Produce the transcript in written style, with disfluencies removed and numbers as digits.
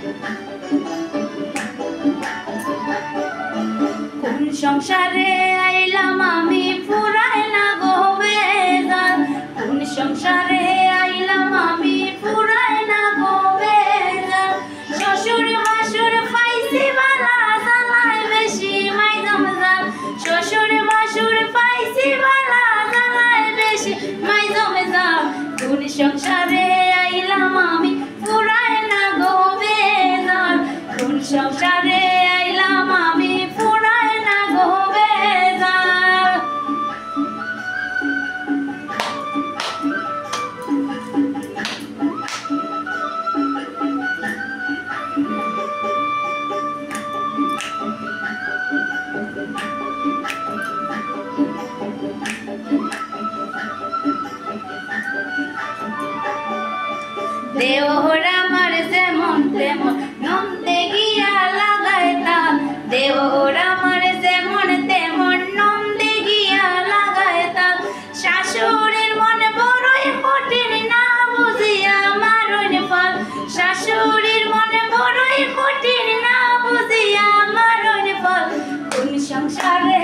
কোন সংসারে আইলাম আমি ফুরায় না গো বেজান, কোন সংসারে আইলাম আমি ফুরায় না গো বেজান। শ্বশুর বাসুর পাইছি বালা জ্বালায় বেশি মাইজাম জান, শ্বশুর বাসুর পাইছি বালা জ্বালায় বেশি মাইজাম জান। কোন সংসারে আইলাম আমি ফুরায় না গো বেজান, কোন সংসারে আইলাম আমি ফুরায় না গো বেজান। দেওর আমার যেমন তেমন নন্দে গিয়া লাগায় তাল, দেওর আমার যেমন তেমন নন্দে গিয়া লাগায় তাল। শাশুড়ির মনে বড়ই কঠিন না বুঝিয়া মারণ ফল, শাশুড়ির মনে বড়ই কঠিন না বুঝিয়া মারণ ফল। কোন সংসারে